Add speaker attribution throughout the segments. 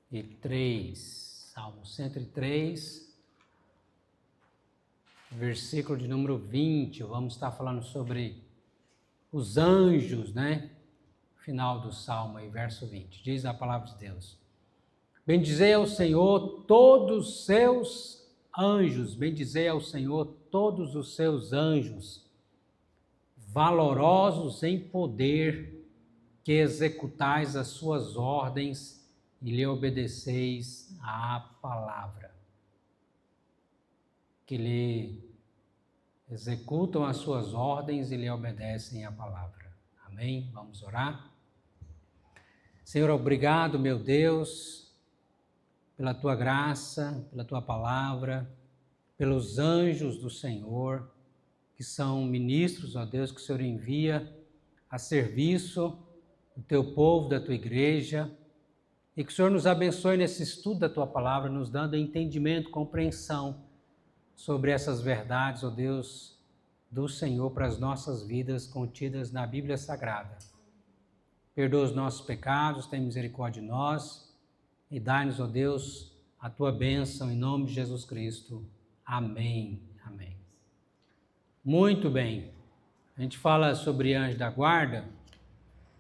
Speaker 1: 103, Salmo 103, versículo de número 20, vamos estar falando sobre os anjos, né? Final do Salmo aí, verso 20, diz a palavra de Deus: bendizei ao Senhor todos os seus anjos, bendizei ao Senhor todos os seus anjos, valorosos em poder, que executais as suas ordens e lhe obedeceis à palavra. Que lhe executam as suas ordens e lhe obedecem à palavra. Amém? Vamos orar? Senhor, obrigado, meu Deus, pela tua graça, pela tua palavra, pelos anjos do Senhor, que são ministros, ó Deus, que o Senhor envia a serviço do teu povo, da tua igreja, e que o Senhor nos abençoe nesse estudo da tua palavra, nos dando entendimento, compreensão sobre essas verdades, ó Deus, do Senhor para as nossas vidas contidas na Bíblia Sagrada. Perdoa os nossos pecados, tem misericórdia de nós e dai-nos, ó Deus, a tua bênção em nome de Jesus Cristo. Amém. Amém. Muito bem. A gente fala sobre anjo da guarda,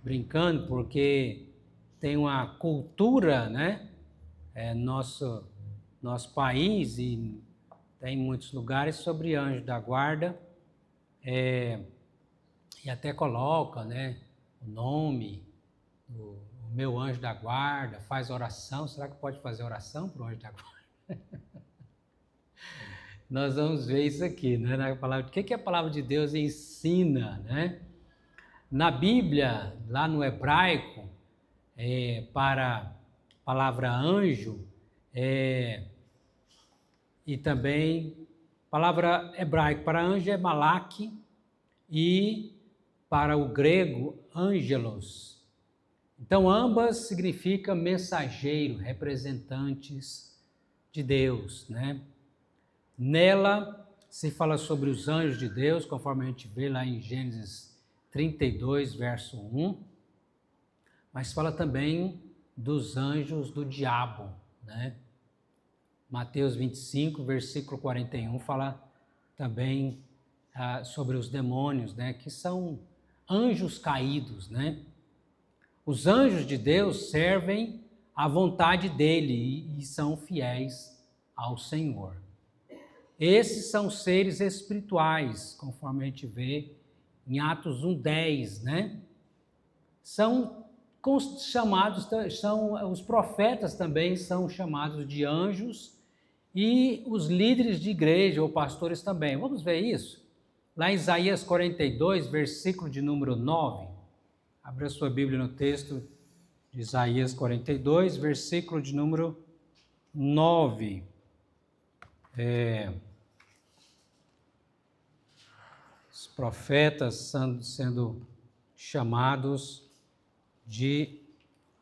Speaker 1: brincando, porque tem uma cultura, né? Nosso país e tem muitos lugares sobre anjo da guarda, e até coloca, né, o nome do meu anjo da guarda, faz oração. Será que pode fazer oração para o anjo da guarda? Nós vamos ver isso aqui, né, na palavra. O que a palavra de Deus ensina, né? Na Bíblia, lá no hebraico, para a palavra anjo, e também palavra hebraica para anjo é malak, e para o grego, angelos. Então, ambas significam mensageiro, representantes de Deus, né? Nela se fala sobre os anjos de Deus, conforme a gente vê lá em Gênesis 32, verso 1, mas fala também dos anjos do diabo, né? Mateus 25, versículo 41, fala também sobre os demônios, né? Que são anjos caídos, né? Os anjos de Deus servem à vontade dele e são fiéis ao Senhor. Esses são seres espirituais, conforme a gente vê em Atos 1:10, né? São chamados, os profetas também são chamados de anjos, e os líderes de igreja ou pastores também. Vamos ver isso? Lá em Isaías 42, versículo de número 9. Abra sua Bíblia no texto de Isaías 42, versículo de número 9. Os profetas sendo chamados de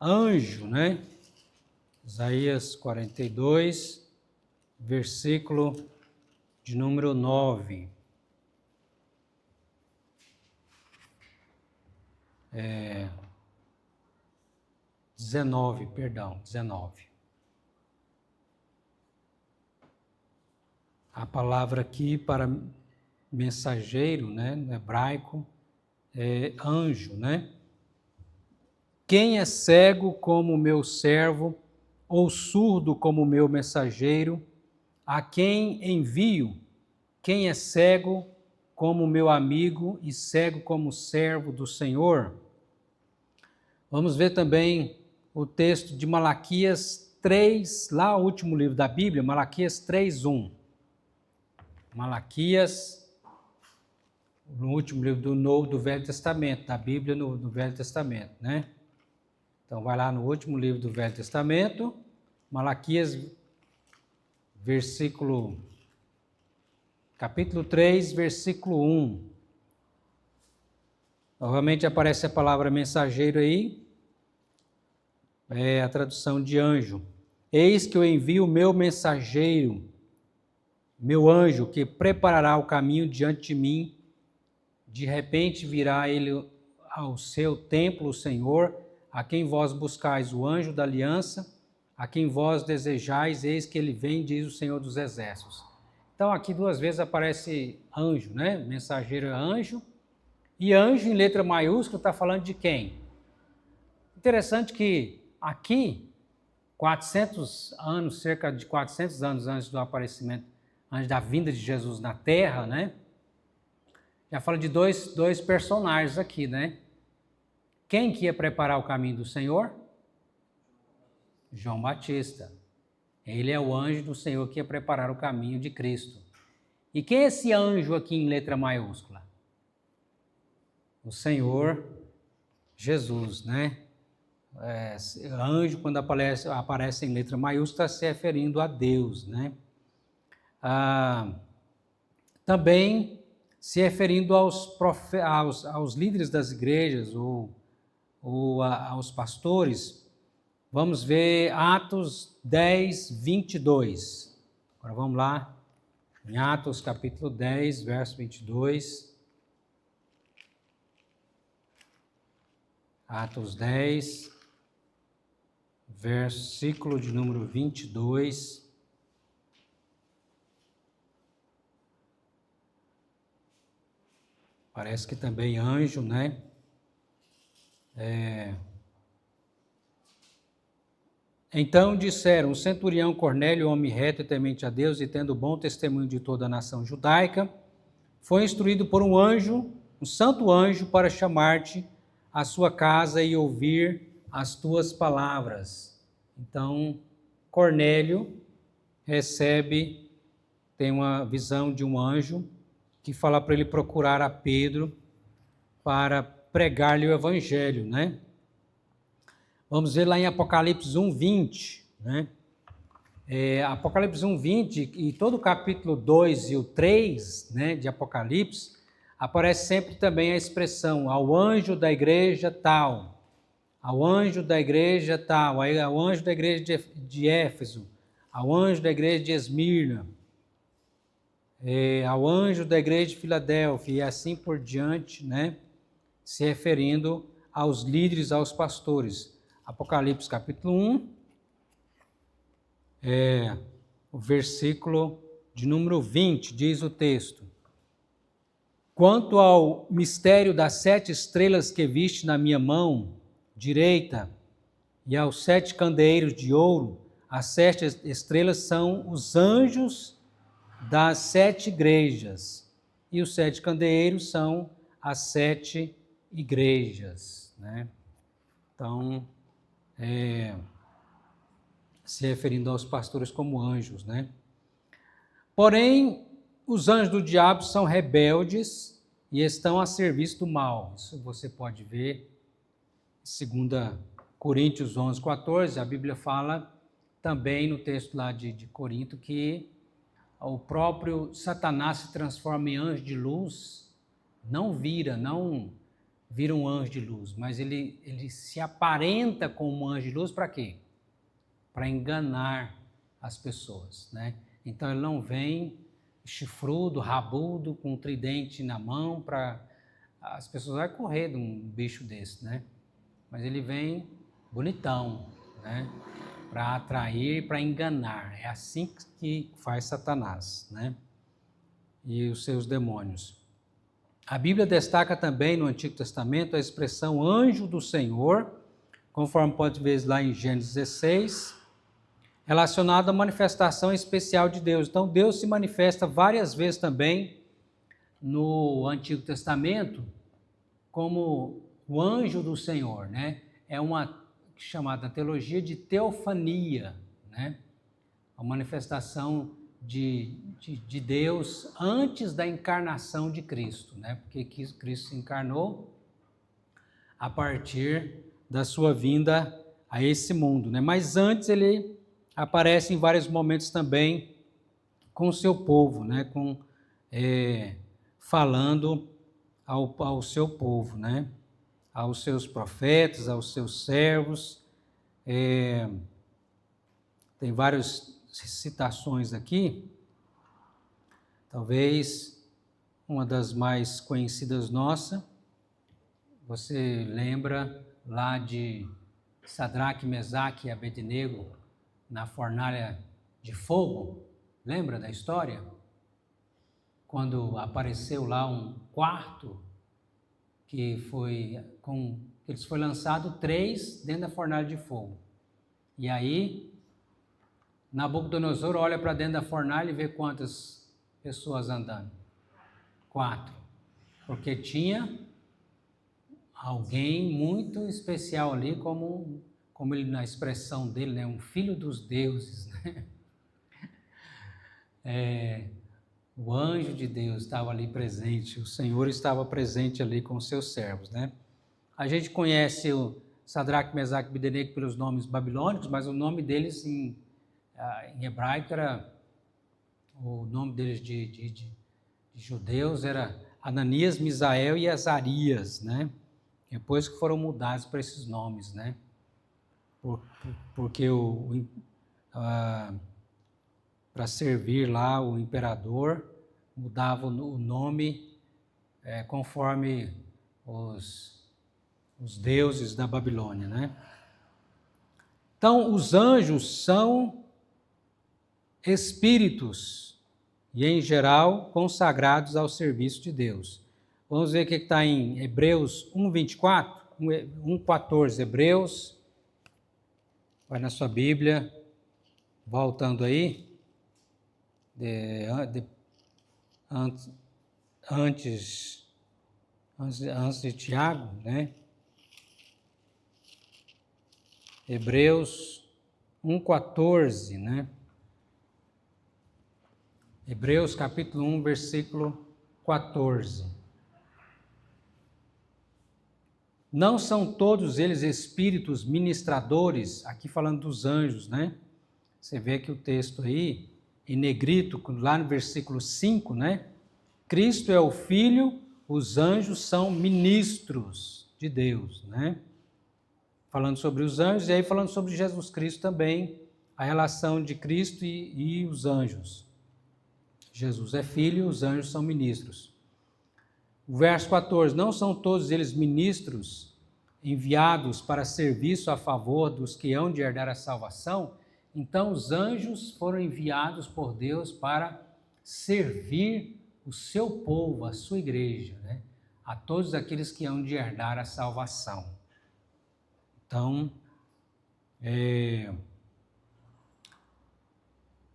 Speaker 1: anjo, né? Isaías 42, versículo de número 9. 19. A palavra aqui para mensageiro, né, no hebraico, é anjo, né? Quem é cego como meu servo, ou surdo como meu mensageiro, a quem envio? Quem é cego como meu amigo e cego como servo do Senhor? Vamos ver também o texto de Malaquias 3, lá o último livro da Bíblia, Malaquias 3:1. Malaquias, no último livro do Velho Testamento, da Bíblia no Velho Testamento, né? Então vai lá no último livro do Velho Testamento, Malaquias, capítulo 3, versículo 1. Novamente aparece a palavra mensageiro aí, a tradução de anjo. Eis que eu envio o meu mensageiro, meu anjo, que preparará o caminho diante de mim. De repente virá ele ao seu templo, o Senhor, a quem vós buscais, o anjo da aliança, a quem vós desejais, eis que ele vem, diz o Senhor dos Exércitos. Então aqui 2 vezes aparece anjo, né? Mensageiro é anjo. E anjo em letra maiúscula está falando de quem? Interessante que aqui, 400 anos, cerca de 400 anos antes do aparecimento, antes da vinda de Jesus na Terra, né? Já fala de dois personagens aqui, né? Quem que ia preparar o caminho do Senhor? João Batista. Ele é o anjo do Senhor que ia preparar o caminho de Cristo. E quem é esse anjo aqui em letra maiúscula? O Senhor Jesus, né? Anjo, quando aparece em letra maiúscula, está se referindo a Deus, né? Também se referindo aos líderes das igrejas ou aos pastores. Vamos ver Atos 10, 22. Agora vamos lá, em Atos capítulo 10, verso 22. Atos 10, versículo de número 22. Parece que também anjo, né? Então disseram: o centurião Cornélio, homem reto e temente a Deus, e tendo bom testemunho de toda a nação judaica, foi instruído por um anjo, um santo anjo, para chamar-te à sua casa e ouvir as tuas palavras. Então, Cornélio tem uma visão de um anjo que fala para ele procurar a Pedro para pregar-lhe o evangelho, né? Vamos ver lá em Apocalipse 1, 20, né? Apocalipse 1, 20 e todo o capítulo 2 e o 3, né, de Apocalipse, aparece sempre também a expressão ao anjo da igreja tal, ao anjo da igreja tal, ao anjo da igreja de Éfeso, ao anjo da igreja de Esmirna, ao anjo da igreja de Filadélfia e assim por diante, né, se referindo aos líderes, aos pastores. Apocalipse capítulo 1, o versículo de número 20, diz o texto: quanto ao mistério das 7 estrelas que viste na minha mão direita e aos 7 candeeiros de ouro, as 7 estrelas são os anjos das 7 igrejas e os 7 candeeiros são as 7 igrejas, né? Então, se referindo aos pastores como anjos, né? Porém, os anjos do diabo são rebeldes e estão a serviço do mal. Isso você pode ver em 2 Coríntios 11, 14. A Bíblia fala também no texto lá de Corinto que o próprio Satanás se transforma em anjo de luz, não vira um anjo de luz, mas ele se aparenta como um anjo de luz para quê? Para enganar as pessoas, né? Então ele não vem chifrudo, rabudo, com um tridente na mão, para as pessoas vão correr de um bicho desse, né? Mas ele vem bonitão, né? Para atrair, para enganar. É assim que faz Satanás, né? E os seus demônios. A Bíblia destaca também no Antigo Testamento a expressão anjo do Senhor, conforme pode ver lá em Gênesis 16, relacionado à manifestação especial de Deus. Então, Deus se manifesta várias vezes também no Antigo Testamento como o anjo do Senhor, né? É uma chamada teologia de teofania, né? A manifestação de Deus antes da encarnação de Cristo, né? Porque Cristo se encarnou a partir da sua vinda a esse mundo, né? Mas antes ele aparece em vários momentos também com o seu povo, né? Falando ao seu povo, né? Aos seus profetas, aos seus servos. Tem várias citações aqui. Talvez uma das mais conhecidas nossa, você lembra lá de Sadraque, Mesaque e Abednego, na fornalha de fogo. Lembra da história? Quando apareceu lá um quarto que foi lançado 3 dentro da fornalha de fogo. E aí Nabucodonosor olha para dentro da fornalha e vê quantas pessoas andando. 4. Porque tinha alguém muito especial ali, como ele, na expressão dele, né, um filho dos deuses, né? O anjo de Deus estava ali presente, o Senhor estava presente ali com os seus servos, né? A gente conhece o Sadraque, Mesaque e Abdenego pelos nomes babilônicos, mas o nome deles em hebraico era, o nome deles de judeus era Ananias, Misael e Azarias, né? Depois que foram mudados para esses nomes, né? Porque para servir lá o imperador, mudava o nome conforme os deuses da Babilônia, né? Então, os anjos são espíritos e, em geral, consagrados ao serviço de Deus. Vamos ver o que está em Hebreus 1:24, 1:14. Hebreus, vai na sua Bíblia, voltando aí, antes de Tiago, né? Hebreus 1:14, né? Hebreus capítulo 1, versículo 14. Não são todos eles espíritos ministradores, aqui falando dos anjos, né? Você vê que o texto aí, em negrito, lá no versículo 5, né? Cristo é o Filho, os anjos são ministros de Deus, né? Falando sobre os anjos, e aí falando sobre Jesus Cristo também, a relação de Cristo e os anjos. Jesus é filho, os anjos são ministros. O verso 14, não são todos eles ministros enviados para serviço a favor dos que hão de herdar a salvação? Então os anjos foram enviados por Deus para servir o seu povo, a sua igreja, né? A todos aqueles que hão de herdar a salvação. Então,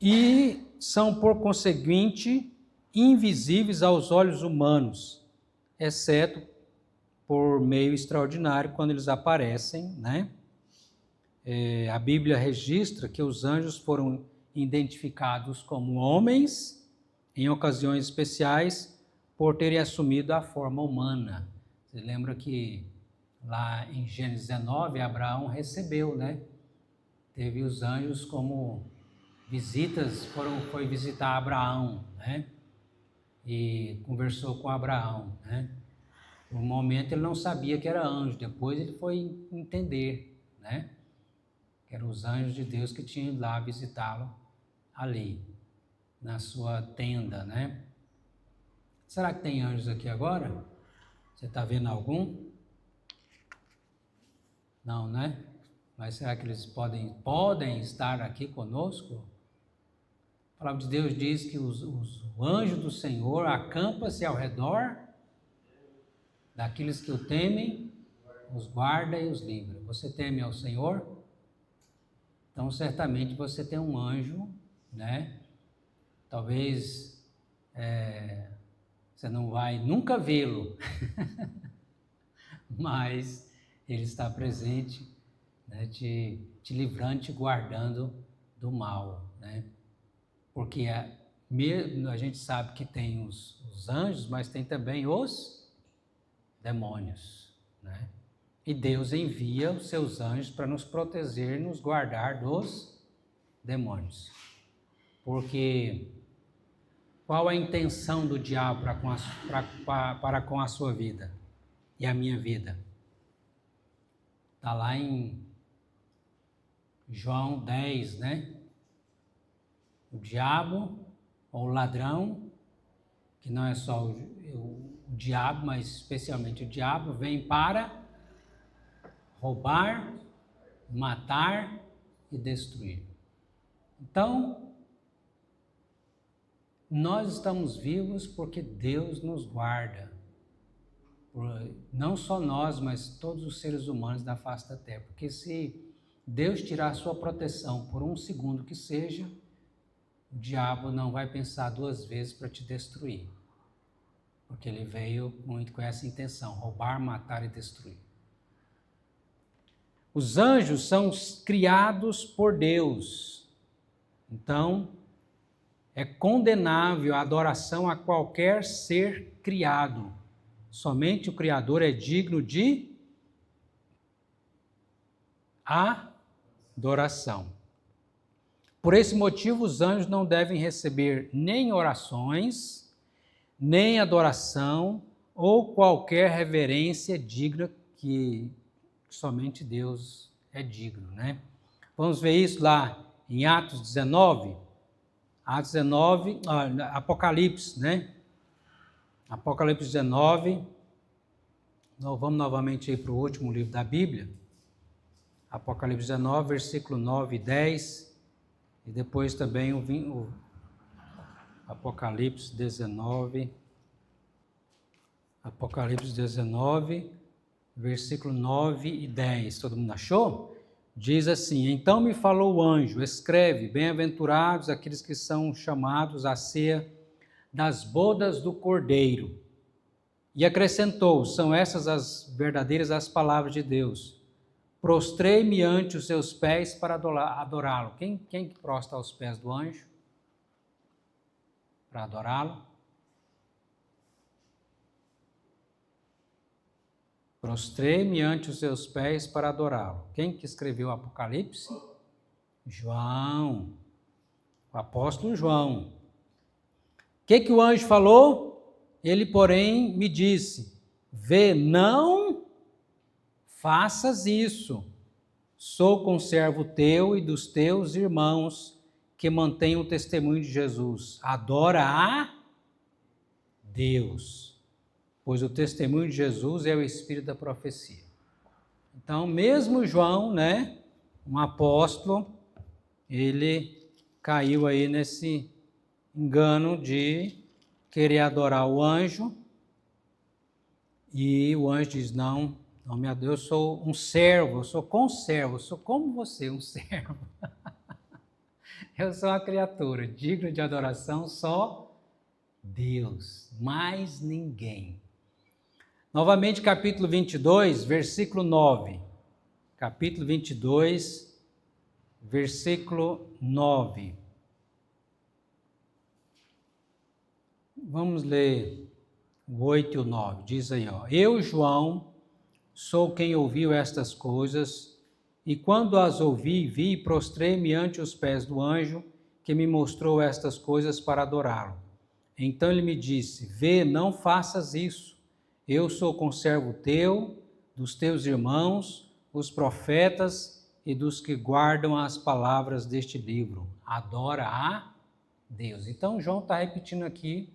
Speaker 1: e são, por conseguinte, invisíveis aos olhos humanos, exceto por meio extraordinário, quando eles aparecem, né? A Bíblia registra que os anjos foram identificados como homens, em ocasiões especiais, por terem assumido a forma humana. Você lembra que lá em Gênesis 19, Abraão recebeu, né? Teve os anjos como visitas, foi visitar Abraão, né? E conversou com Abraão, né? No momento ele não sabia que era anjo, depois ele foi entender, né? Que eram os anjos de Deus que tinham ido lá visitá-lo ali, na sua tenda, né? Será que tem anjos aqui agora? Você está vendo algum? Não, né? Mas será que eles podem estar aqui conosco? A palavra de Deus diz que o anjo do Senhor acampa-se ao redor daqueles que o temem, os guarda e os livra. Você teme ao Senhor? Então, certamente você tem um anjo, né? Talvez você não vai nunca vê-lo, mas ele está presente, né? te livrando, te guardando do mal, né? Porque a gente sabe que tem os anjos, mas tem também os demônios, né? E Deus envia os seus anjos para nos proteger e nos guardar dos demônios. Porque qual a intenção do diabo para com a sua vida e a minha vida? Está lá em João 10, né? O diabo, ou o ladrão, que não é só o diabo, mas especialmente o diabo, vem para roubar, matar e destruir. Então, nós estamos vivos porque Deus nos guarda. Não só nós, mas todos os seres humanos da face da terra. Porque se Deus tirar a sua proteção por um segundo que seja, o diabo não vai pensar duas vezes para te destruir. Porque ele veio muito com essa intenção, roubar, matar e destruir. Os anjos são criados por Deus. Então, é condenável a adoração a qualquer ser criado. Somente o Criador é digno de adoração. Por esse motivo, os anjos não devem receber nem orações, nem adoração ou qualquer reverência digna que somente Deus é digno, né? Vamos ver isso lá em Atos 19. Atos 19, Apocalipse, né? Apocalipse 19. Nós vamos novamente para o último livro da Bíblia. Apocalipse 19, versículo 9 e 10. E depois também o Apocalipse 19. Apocalipse 19, versículo 9 e 10. Todo mundo achou? Diz assim: então me falou o anjo, escreve, bem-aventurados aqueles que são chamados à ceia das bodas do Cordeiro. E acrescentou, são essas as verdadeiras as palavras de Deus. Prostrei-me ante os seus pés para adorá-lo. Quem prostra aos pés do anjo? Para adorá-lo? Prostrei-me ante os seus pés para adorá-lo. Quem que escreveu o Apocalipse? João, o apóstolo João. O que o anjo falou? Ele, porém, me disse, vê, não faças isso. Sou conservo teu e dos teus irmãos que mantêm o testemunho de Jesus. Adora a Deus, pois o testemunho de Jesus é o espírito da profecia. Então, mesmo João, né, um apóstolo, ele caiu aí nesse engano de querer adorar o anjo, e o anjo diz, não me adore, eu sou um servo, eu sou conservo, eu sou como você, um servo. Eu sou uma criatura digna de adoração, só Deus, mais ninguém. Novamente, capítulo 22, versículo 9. Capítulo 22, versículo 9. Vamos ler o 8 e o 9. Diz aí, ó. Eu, João, sou quem ouviu estas coisas, e quando as ouvi, vi e prostrei-me ante os pés do anjo que me mostrou estas coisas para adorá-lo. Então ele me disse, vê, não faças isso. Eu sou conservo teu, dos teus irmãos, os profetas e dos que guardam as palavras deste livro. Adora a Deus. Então João está repetindo aqui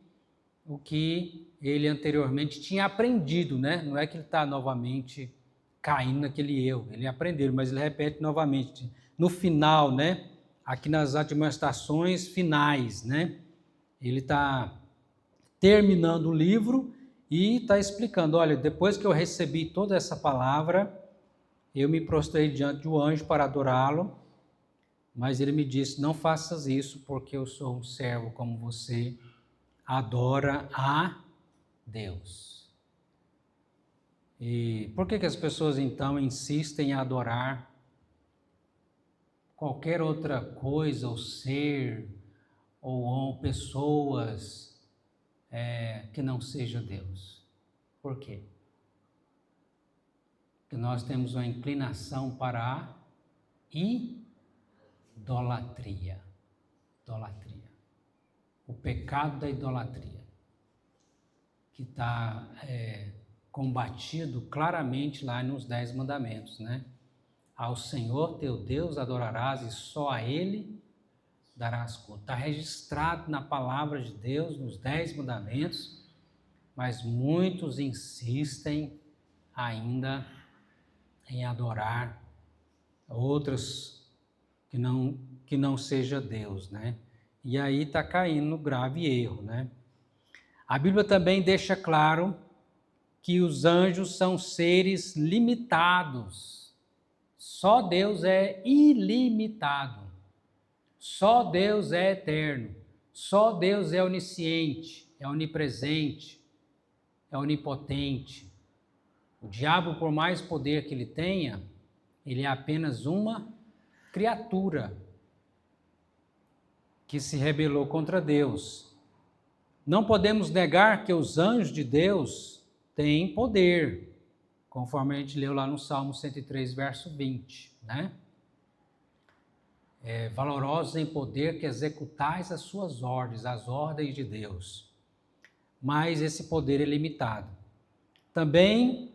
Speaker 1: o que ele anteriormente tinha aprendido, né? Não é que ele está novamente caindo naquele erro, ele aprendeu, mas ele repete novamente. No final, né? Aqui nas admoestações finais, né? Ele está terminando o livro e está explicando, olha, depois que eu recebi toda essa palavra, eu me prostrei diante do anjo para adorá-lo, mas ele me disse, não faças isso, porque eu sou um servo como você, adora a Deus. E por que as pessoas então insistem em adorar qualquer outra coisa, ou ser, ou pessoas que não seja Deus? Por quê? Porque nós temos uma inclinação para a idolatria. Idolatria. O pecado da idolatria, que está combatido claramente lá nos 10 mandamentos, né? Ao Senhor teu Deus adorarás e só a Ele darás culto. Está registrado na palavra de Deus, nos 10 mandamentos, mas muitos insistem ainda em adorar outras que não seja Deus, né? E aí está caindo no grave erro, né? A Bíblia também deixa claro que os anjos são seres limitados. Só Deus é ilimitado. Só Deus é eterno. Só Deus é onisciente, é onipresente, é onipotente. O diabo, por mais poder que ele tenha, ele é apenas uma criatura que se rebelou contra Deus. Não podemos negar que os anjos de Deus têm poder, conforme a gente leu lá no Salmo 103, verso 20, né? Valorosos em poder que executais as suas ordens, as ordens de Deus. Mas esse poder é limitado. Também,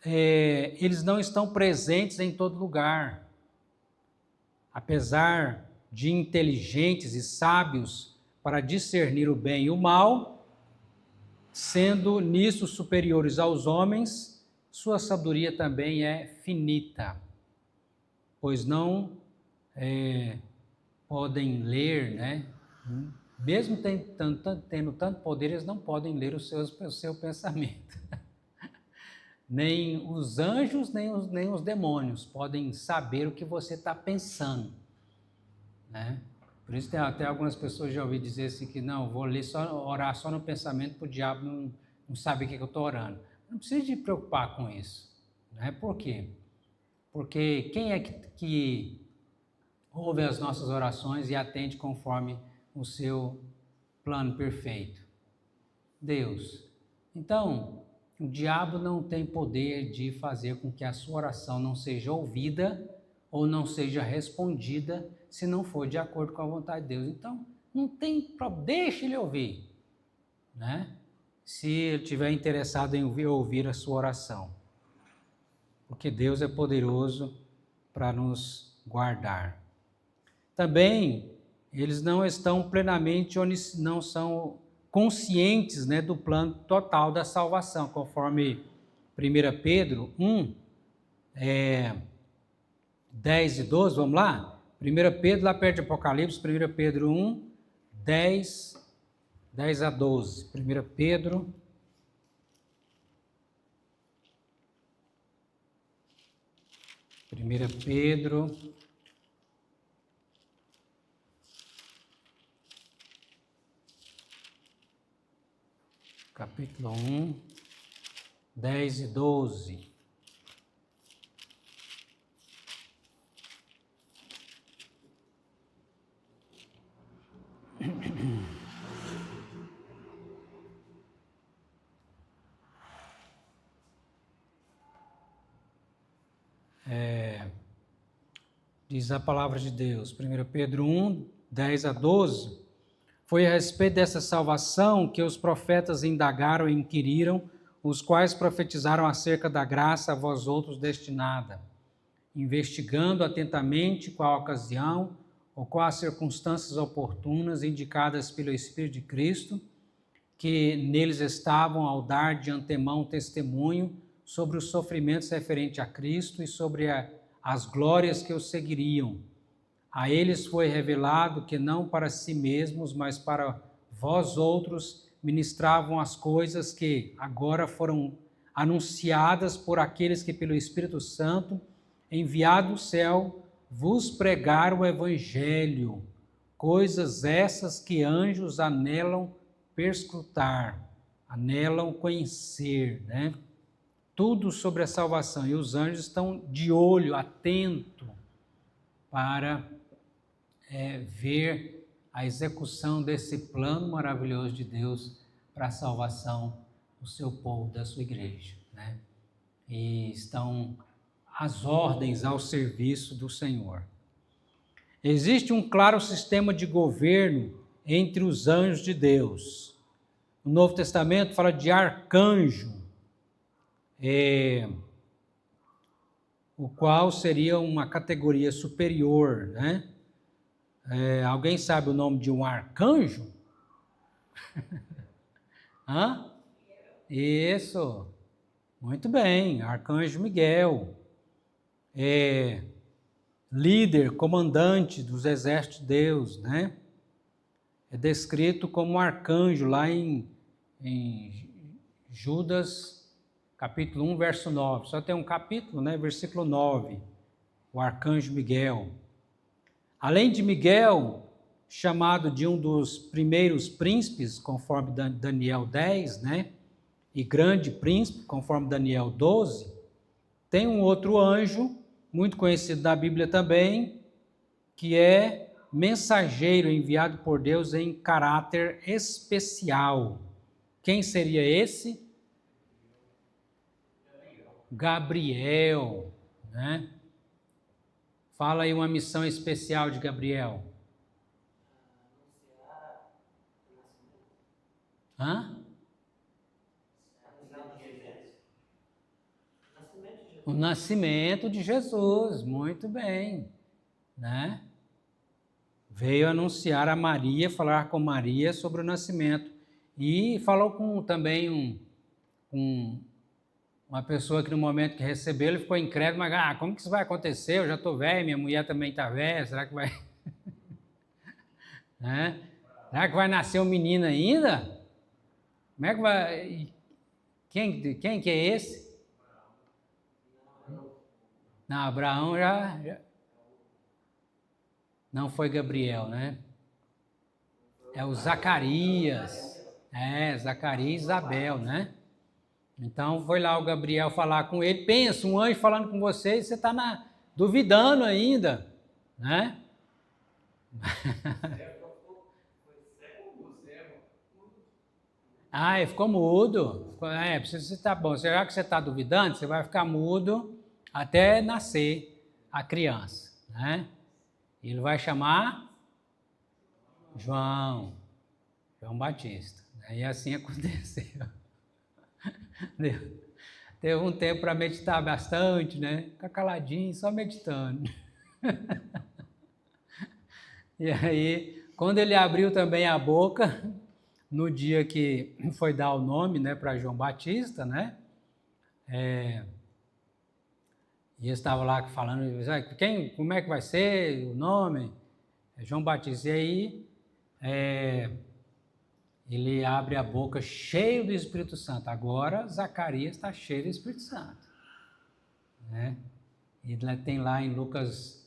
Speaker 1: eles não estão presentes em todo lugar. Apesar de inteligentes e sábios para discernir o bem e o mal, sendo nisso superiores aos homens, sua sabedoria também é finita, pois não podem ler, né? Mesmo tendo tanto poder, eles não podem ler o seu pensamento. Nem os anjos, nem os demônios podem saber o que você está pensando, né? Por isso tem até algumas pessoas já ouvi dizer assim que não, vou orar só no pensamento para o diabo não saber o que eu estou orando. Não precisa de preocupar com isso, né? Por quê? Porque quem é que ouve as nossas orações e atende conforme o seu plano perfeito? Deus. Então, o diabo não tem poder de fazer com que a sua oração não seja ouvida ou não seja respondida se não for de acordo com a vontade de Deus. Então, não tem problema, deixe ele ouvir, né? Se ele estiver interessado em ouvir a sua oração. Porque Deus é poderoso para nos guardar. Também, eles não estão plenamente, não são conscientes, né, do plano total da salvação, conforme 1 Pedro 1, 10 e 12, vamos lá? 1 Pedro, lá perto de Apocalipse, 1 Pedro 1, 10 a 12. 1 Pedro... capítulo 1, 10 e 12. Diz a palavra de Deus, 1 Pedro 1, 10 a 12, foi a respeito dessa salvação que os profetas indagaram e inquiriram, os quais profetizaram acerca da graça a vós outros destinada, investigando atentamente qual a ocasião ou quais as circunstâncias oportunas indicadas pelo Espírito de Cristo, que neles estavam ao dar de antemão testemunho sobre os sofrimentos referentes a Cristo e sobre as glórias que os seguiriam. A eles foi revelado que não para si mesmos, mas para vós outros ministravam as coisas que agora foram anunciadas por aqueles que pelo Espírito Santo, enviado do céu, vos pregaram o Evangelho, coisas essas que anjos anelam perscrutar, anelam conhecer, né? Tudo sobre a salvação, e os anjos estão de olho, atento, para ver a execução desse plano maravilhoso de Deus para a salvação do seu povo, da sua igreja, né? E estão às ordens, ao serviço do Senhor. Existe um claro sistema de governo entre os anjos de Deus. O Novo Testamento fala de arcanjo, o qual seria uma categoria superior, né? Alguém sabe o nome de um arcanjo? Hã? Isso, muito bem, arcanjo Miguel. líder, comandante dos exércitos de Deus, né? É descrito como um arcanjo lá em Judas, capítulo 1, verso 9. Só tem um capítulo, né? Versículo 9. O arcanjo Miguel. Além de Miguel, chamado de um dos primeiros príncipes, conforme Daniel 10, né? E grande príncipe, conforme Daniel 12, tem um outro anjo, muito conhecido da Bíblia também, que é mensageiro enviado por Deus em caráter especial. Quem seria esse? Gabriel, né? Fala aí uma missão especial de Gabriel. Hã? O nascimento de Jesus, muito bem, né? Veio anunciar a Maria, falar com Maria sobre o nascimento. E falou com também uma pessoa que no momento que recebeu, ele ficou incrédulo, mas como que isso vai acontecer? Eu já estou velho, minha mulher também está velha, será que vai... né? Será que vai nascer um menino ainda? Como é que vai... Quem que é esse? Não, Abraão já... Não foi Gabriel, né? É o Zacarias. Zacarias e Isabel, né? Então foi lá o Gabriel falar com ele. Pensa, um anjo falando com você e você está duvidando ainda, né? Ele ficou mudo. Você tá bom. Já que você está duvidando, você vai ficar mudo até nascer a criança, né? Ele vai chamar João Batista. E assim aconteceu. Teve um tempo para meditar bastante, né? Ficar caladinho, só meditando. E aí, quando ele abriu também a boca, no dia que foi dar o nome, né, para João Batista, né? E eles estavam lá falando, como é que vai ser o nome? João Batista. E aí, ele abre a boca cheio do Espírito Santo. Agora, Zacarias está cheio do Espírito Santo, né? E tem lá em Lucas,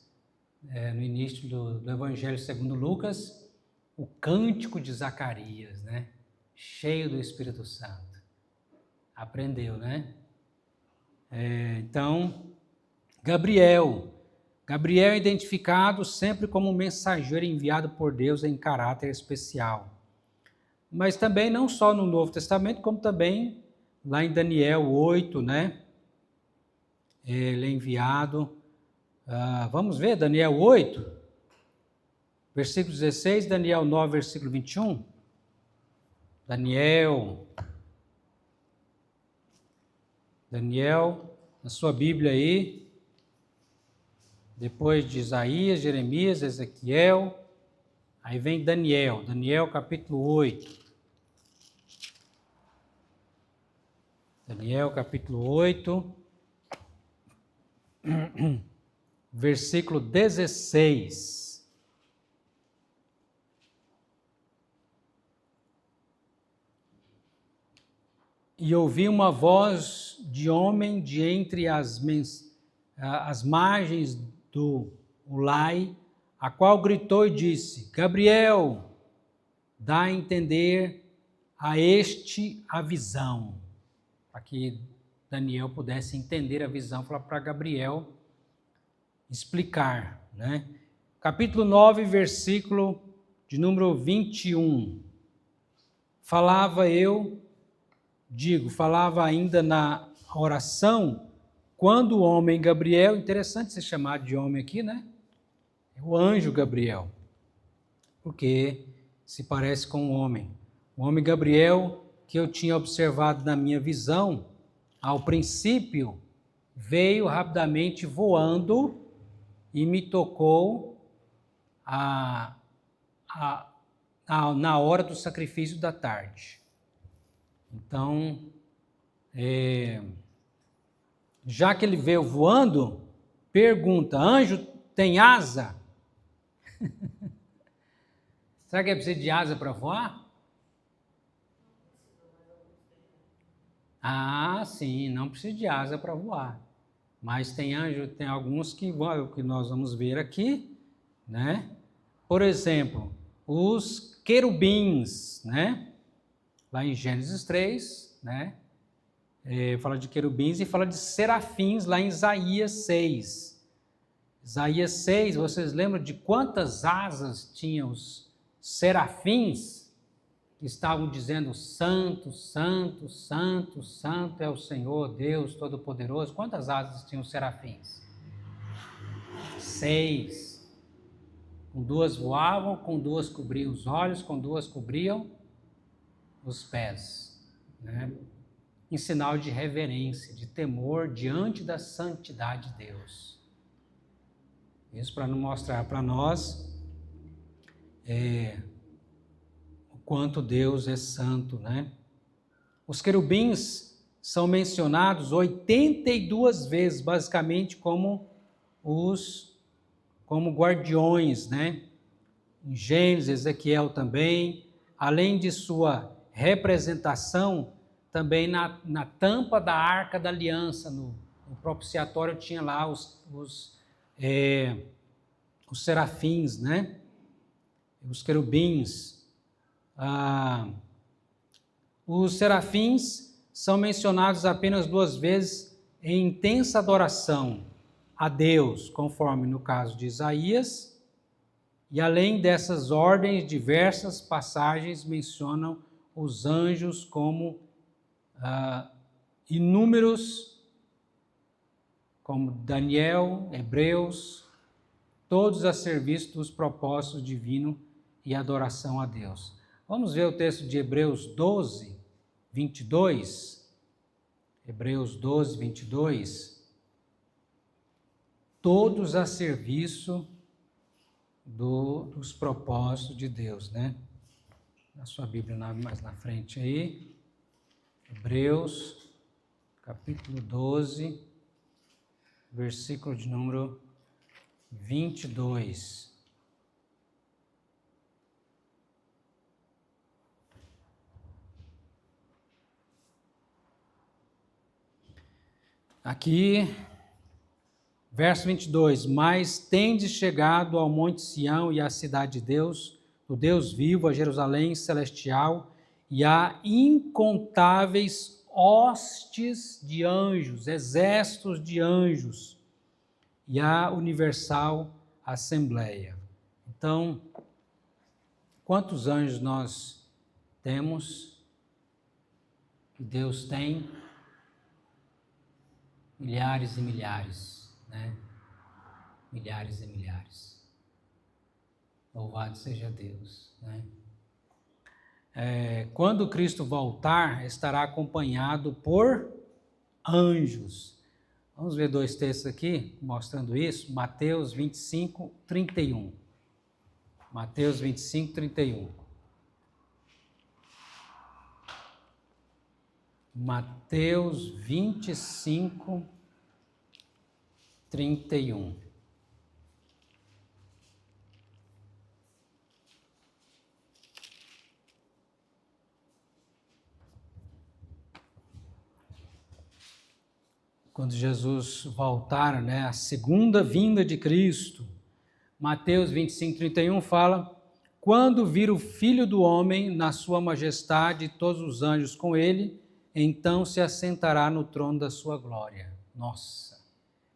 Speaker 1: no início do Evangelho segundo Lucas, o cântico de Zacarias, né? Cheio do Espírito Santo. Aprendeu, né? Então, Gabriel é identificado sempre como um mensageiro enviado por Deus em caráter especial. Mas também não só no Novo Testamento, como também lá em Daniel 8, né? Ele é enviado. Vamos ver Daniel 8, versículo 16, Daniel 9, versículo 21. Daniel, na sua Bíblia aí, depois de Isaías, Jeremias, Ezequiel, aí vem Daniel capítulo 8. Daniel capítulo 8, versículo 16. E ouvi uma voz de homem de entre as margens do Ulai, a qual gritou e disse: Gabriel, dá a entender a este a visão. Para que Daniel pudesse entender a visão, falar para Gabriel explicar, né? Capítulo 9, versículo de número 21. Falava ainda na oração, quando o homem Gabriel, interessante ser chamado de homem aqui, né? É o anjo Gabriel, porque se parece com um homem. O homem Gabriel, que eu tinha observado na minha visão, ao princípio, veio rapidamente voando e me tocou na hora do sacrifício da tarde. Então, já que ele veio voando, pergunta, anjo tem asa? Será que é preciso de asa para voar? Ah, sim, não precisa de asa para voar. Mas tem anjo, tem alguns que nós vamos ver aqui, né? Por exemplo, os querubins, né? Lá em Gênesis 3, né? Fala de querubins e fala de serafins lá em Isaías 6. Isaías 6, vocês lembram de quantas asas tinham os serafins que estavam dizendo santo, santo, santo, santo é o Senhor, Deus Todo-Poderoso? Quantas asas tinham os serafins? 6. Com 2 voavam, com 2 cobriam os olhos, com 2 cobriam os pés, né? Em sinal de reverência, de temor diante da santidade de Deus. Isso para mostrar para nós o quanto Deus é santo, né? Os querubins são mencionados 82 vezes, basicamente como guardiões, né? Em Gênesis, Ezequiel também, além de sua representação, também na tampa da Arca da Aliança, no propiciatório tinha lá os serafins, né? Os querubins. Os serafins são mencionados apenas 2 vezes em intensa adoração a Deus, conforme no caso de Isaías, e além dessas ordens, diversas passagens mencionam os anjos como inúmeros, como Daniel, Hebreus, todos a serviço dos propósitos divinos e adoração a Deus. Vamos ver o texto de Hebreus 12, 22. Hebreus 12, 22. Todos a serviço dos propósitos de Deus, né? Na sua Bíblia, mais na frente aí. Hebreus, capítulo 12, versículo de número 22. Aqui, verso 22, mas tendes chegado ao monte Sião e à cidade de Deus, do Deus vivo, a Jerusalém celestial, e a incontáveis hostes de anjos, exércitos de anjos, e a universal assembleia. Então, quantos anjos nós temos? Que Deus tem? Milhares e milhares, né? Milhares e milhares. Louvado seja Deus, né? Quando Cristo voltar, estará acompanhado por anjos. Vamos ver 2 textos aqui, mostrando isso. Mateus 25, 31. Mateus 25, 31. Mateus 25, 31. Quando Jesus voltar, né, a segunda vinda de Cristo, Mateus 25, 31 fala: quando vir o Filho do Homem na sua majestade e todos os anjos com ele, então se assentará no trono da sua glória. Nossa!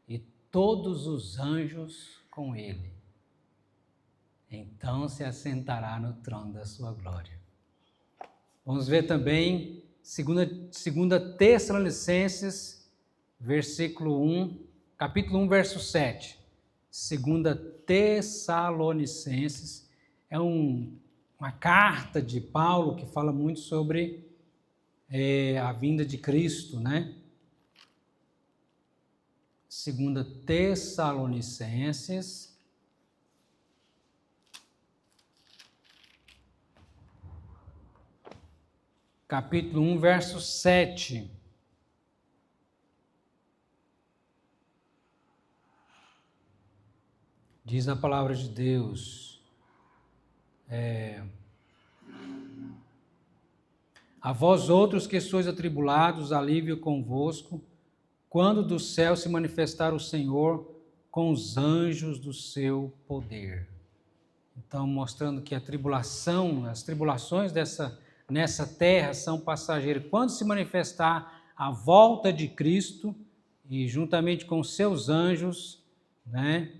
Speaker 1: E todos os anjos com ele. Então se assentará no trono da sua glória. Vamos ver também 2 Tessalonicenses, capítulo 1, verso 7. 2 Tessalonicenses é uma carta de Paulo que fala muito sobre a vinda de Cristo, né? 2 Tessalonicenses, capítulo 1, verso 7. Diz a palavra de Deus, a vós outros que sois atribulados, alívio convosco, quando do céu se manifestar o Senhor com os anjos do seu poder. Então, mostrando que a tribulação, as tribulações nessa terra são passageiras. Quando se manifestar a volta de Cristo, e juntamente com seus anjos, né,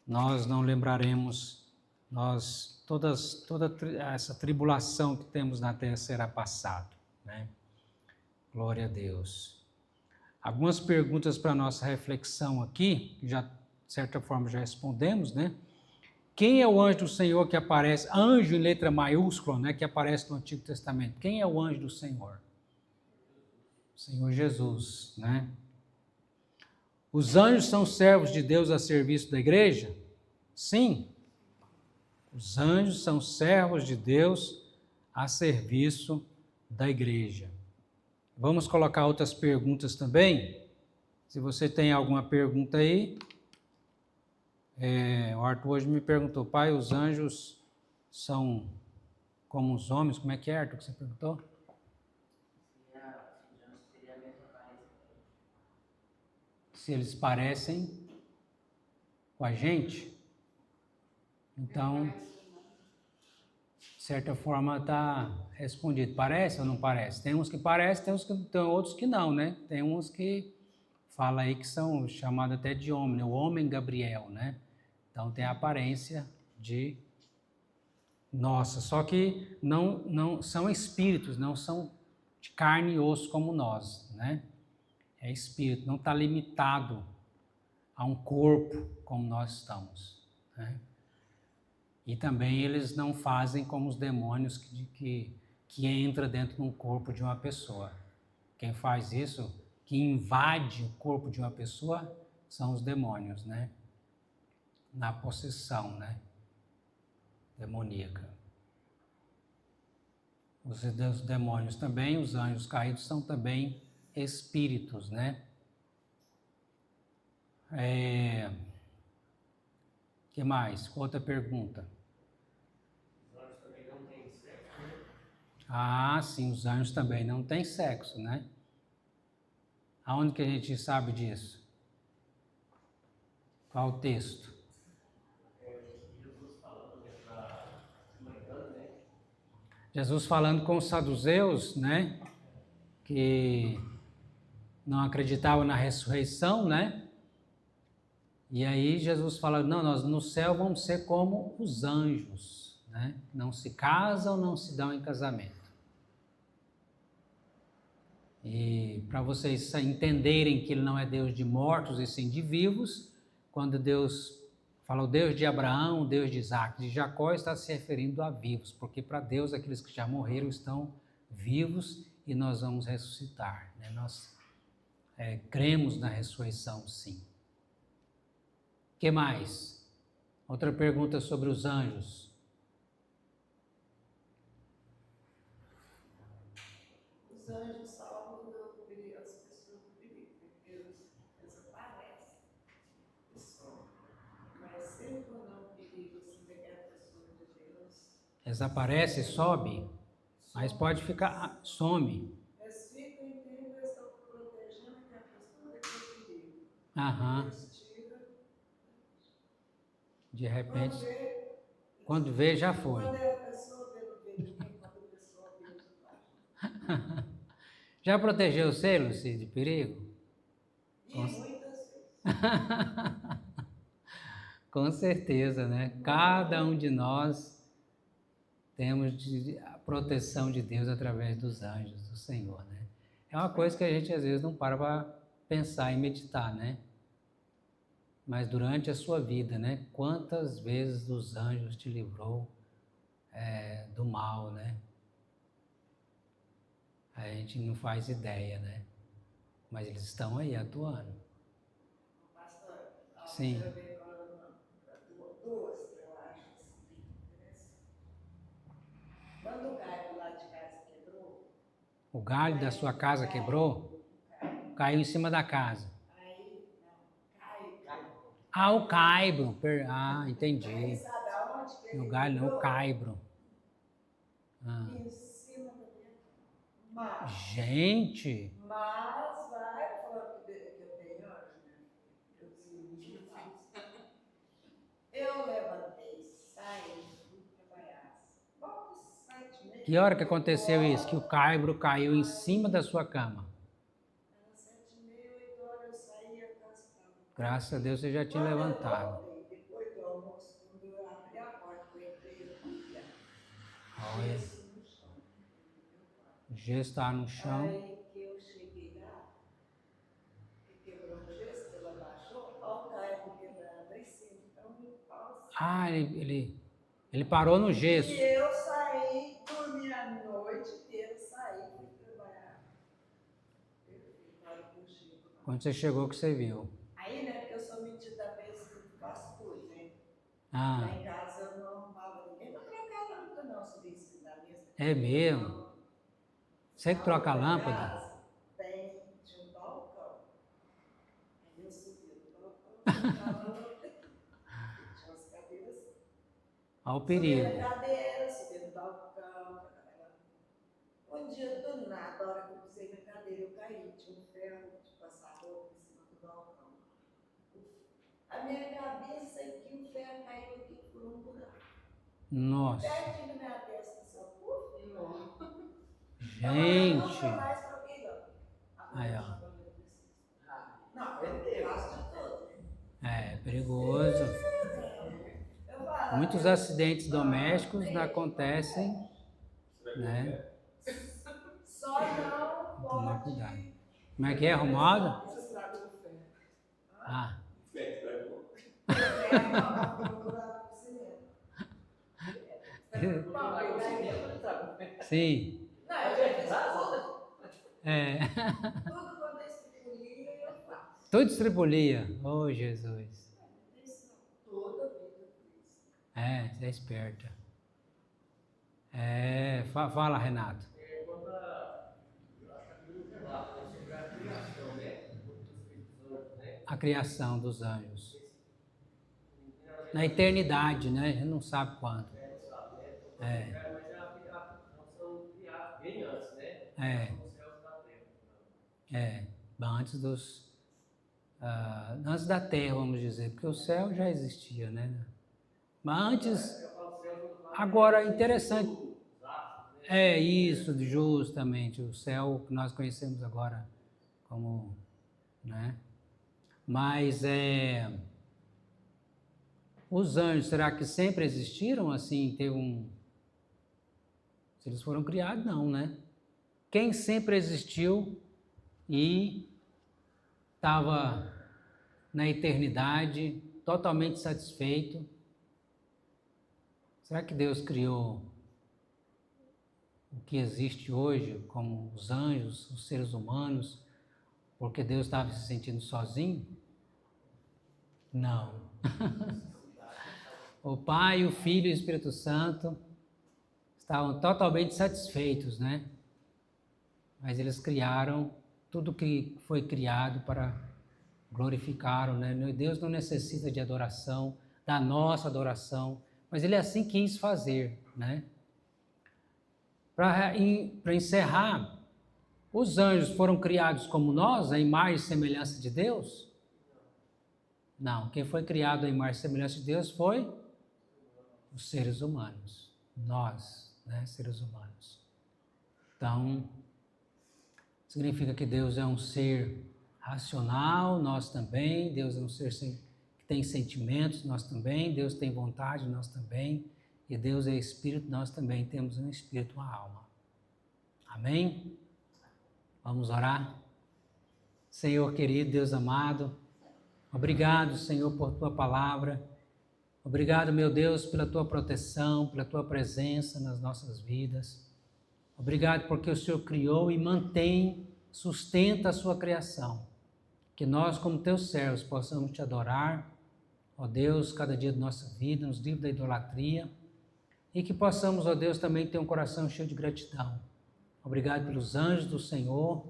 Speaker 1: nós não lembraremos, toda essa tribulação que temos na terra será passada, né? Glória a Deus. Algumas perguntas para a nossa reflexão aqui, que já, de certa forma, já respondemos, né? Quem é o anjo do Senhor que aparece, anjo em letra maiúscula, né, que aparece no Antigo Testamento? Quem é o anjo do Senhor? O Senhor Jesus, né? Os anjos são servos de Deus a serviço da igreja? Sim. Os anjos são servos de Deus a serviço da igreja. Vamos colocar outras perguntas também? Se você tem alguma pergunta aí. O Arthur hoje me perguntou, pai, os anjos são como os homens? Como é que é, Arthur, que você perguntou? Se eles parecem com a gente, então, de certa forma, está respondido. Parece ou não parece? Tem uns que parecem, tem outros que não, né? Tem uns que fala aí que são chamados até de homem, né? O homem Gabriel, né? Então tem a aparência de nossa, só que não são espíritos, não são de carne e osso como nós, né? É espírito, não está limitado a um corpo como nós estamos, né? E também eles não fazem como os demônios que entra dentro de um corpo de uma pessoa. Quem faz isso, que invade o corpo de uma pessoa, são os demônios, né? Na possessão, né? Demoníaca. Os demônios também, os anjos caídos são também espíritos, né? Que mais? Outra pergunta. Os anjos também não têm sexo, né? Ah, sim, os anjos também não têm sexo, né? Aonde que a gente sabe disso? Qual o texto? Jesus falando com os saduceus, né? Que não acreditavam na ressurreição, né? E aí Jesus fala, não, nós no céu vamos ser como os anjos, né? Não se casam, não se dão em casamento. E para vocês entenderem que ele não é Deus de mortos e sim de vivos, quando Deus fala o Deus de Abraão, o Deus de Isaac, de Jacó, está se referindo a vivos, porque para Deus aqueles que já morreram estão vivos e nós vamos ressuscitar, né? Nós cremos na ressurreição, sim. O que mais? Outra pergunta sobre os anjos.
Speaker 2: Os anjos salvam as pessoas do perigo, porque eles aparecem. Mas sempre quando há um perigo, assim, daquela pessoa de Deus.
Speaker 1: Eles aparecem e sobem, mas pode ficar, some.
Speaker 2: Eles ficam entendendo, eles estão protegendo aquela pessoa daquele perigo.
Speaker 1: Aham.
Speaker 2: Eles tiram.
Speaker 1: De repente, quando vê, já foi.
Speaker 2: Quando a pessoa vê, não vê ninguém, quando a pessoa vê, já vai.
Speaker 1: Já protegeu você, Luci, de perigo?
Speaker 2: E muitas vezes.
Speaker 1: Com certeza, né? Cada um de nós temos a proteção de Deus através dos anjos do Senhor, né? É uma coisa que a gente às vezes não para pensar e meditar, né? Mas durante a sua vida, né? Quantas vezes os anjos te livrou do mal, né? A gente não faz ideia, né? Mas eles estão aí atuando.
Speaker 2: Pastor,
Speaker 1: Sim.
Speaker 2: duas, eu acho. Quando o galho lá de casa quebrou.
Speaker 1: O galho da sua casa quebrou? Caiu em cima da casa.
Speaker 2: Aí, não,
Speaker 1: Ah, o caibro. Entendi.
Speaker 2: Aí sabe aonde que ele
Speaker 1: No galho não, o
Speaker 2: entrou?
Speaker 1: caibro. Ah.
Speaker 2: Em cima da minha cama.
Speaker 1: Gente,
Speaker 2: Mas vai falando que eu tenho anjo, né? Eu disse, eu levantei, saí, fui trabalhar. Volta 7h30.
Speaker 1: que hora que aconteceu isso? Que o caibro caiu em cima da sua cama.
Speaker 2: Era 7h30, 8h eu saía cansada.
Speaker 1: Graças a Deus você já tinha levantado.
Speaker 2: Quando eu voltei, depois do almoço, quando eu abri a porta, eu entrei, eu via
Speaker 1: Olha,
Speaker 2: gesso no chão.
Speaker 1: o gesso estava no chão.
Speaker 2: Aí que eu cheguei lá, que quebrou o gesso, que ela baixou, olha o carro quebrado em cima. Então, eu passo.
Speaker 1: Ah, ele parou no gesso.
Speaker 2: E eu saí, dormi a noite inteira, saí, fui trabalhar. Perfeito, a hora que eu chego lá.
Speaker 1: Quando você chegou, que você viu?
Speaker 2: Aí, né, porque eu sou metida vez que faço coisa, né?
Speaker 1: Ah,
Speaker 2: Lá em casa eu não arrumava ninguém pra trocar a lâmpada, não, subir em cima da mesa.
Speaker 1: é mesmo? Você que troca a lâmpada?
Speaker 2: Tinha um balcão. Aí eu subi no balcão, trocava a lâmpada. Tinha umas cadeiras.
Speaker 1: Olha o
Speaker 2: Subi
Speaker 1: perigo.
Speaker 2: na cadeira, subi no balcão. Um dia, do nada, a hora que eu pisei na cadeira, eu caí. Tinha um ferro de passar roupa em cima do balcão. A minha cabeça aqui, o ferro caiu aqui por um buraco.
Speaker 1: Nossa,
Speaker 2: Pertinho da minha testa, assim, puf, não.
Speaker 1: gente.
Speaker 2: Nunca mais troquei, não.
Speaker 1: Aí, ó.
Speaker 2: Não, eu faço de tudo.
Speaker 1: É perigoso.
Speaker 2: Eu falo,
Speaker 1: Muitos acidentes domésticos acontecem, né?
Speaker 2: só não
Speaker 1: Tomar
Speaker 2: pode.
Speaker 1: cuidado. Como é que é, arrumado?
Speaker 2: Você estraga o ferro.
Speaker 1: Ah, sim.
Speaker 2: Não, eu já fiz tudo.
Speaker 1: É.
Speaker 2: Tudo quando é estripulia, eu faço.
Speaker 1: Tudo estripulia. Oh, Jesus.
Speaker 2: Toda vida eu fiz.
Speaker 1: É, você é esperta. É, fala, Renato.
Speaker 3: Quando sobre a criação, né? Dos anjos, né?
Speaker 1: A criação dos anjos. Na eternidade, né? A gente não sabe quando. É.
Speaker 3: Mas são criados bem antes, né?
Speaker 1: É.
Speaker 3: Nos céus da terra.
Speaker 1: É, antes da terra, vamos dizer, porque o céu já existia, né? Mas antes, agora interessante, é isso, justamente, o céu que nós conhecemos agora como, né? Mas os anjos, será que sempre existiram assim, se eles foram criados, não, né? Quem sempre existiu e estava na eternidade, totalmente satisfeito. Será que Deus criou o que existe hoje, como os anjos, os seres humanos, porque Deus estava se sentindo sozinho? Não. O Pai, o Filho e o Espírito Santo estavam totalmente satisfeitos, né? Mas eles criaram tudo que foi criado para glorificar, né? Deus não necessita de adoração, da nossa adoração, mas Ele assim quis fazer, né? Para encerrar, os anjos foram criados como nós, a imagem e semelhança de Deus? Não, quem foi criado à imagem e semelhança de Deus foi os seres humanos, nós, né, seres humanos. Então, significa que Deus é um ser racional, nós também, Deus é um ser que tem sentimentos, nós também, Deus tem vontade, nós também, e Deus é espírito, nós também temos um espírito, uma alma. Amém? Vamos orar? Senhor querido, Deus amado, obrigado, Senhor, por Tua palavra. Obrigado, meu Deus, pela Tua proteção, pela Tua presença nas nossas vidas. Obrigado porque o Senhor criou e mantém, sustenta a Sua criação. Que nós, como Teus servos, possamos Te adorar, ó Deus, cada dia da nossa vida, nos livre da idolatria. E que possamos, ó Deus, também ter um coração cheio de gratidão. Obrigado pelos anjos do Senhor,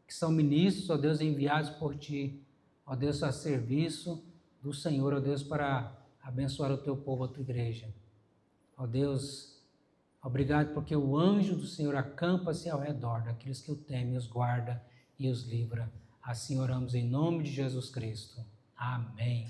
Speaker 1: que são ministros, ó Deus, enviados por Ti, ó Deus, a serviço do Senhor, ó Deus, para abençoar o teu povo, a tua igreja. Ó Deus, obrigado porque o anjo do Senhor acampa-se ao redor daqueles que o temem, os guarda e os livra. Assim oramos em nome de Jesus Cristo. Amém.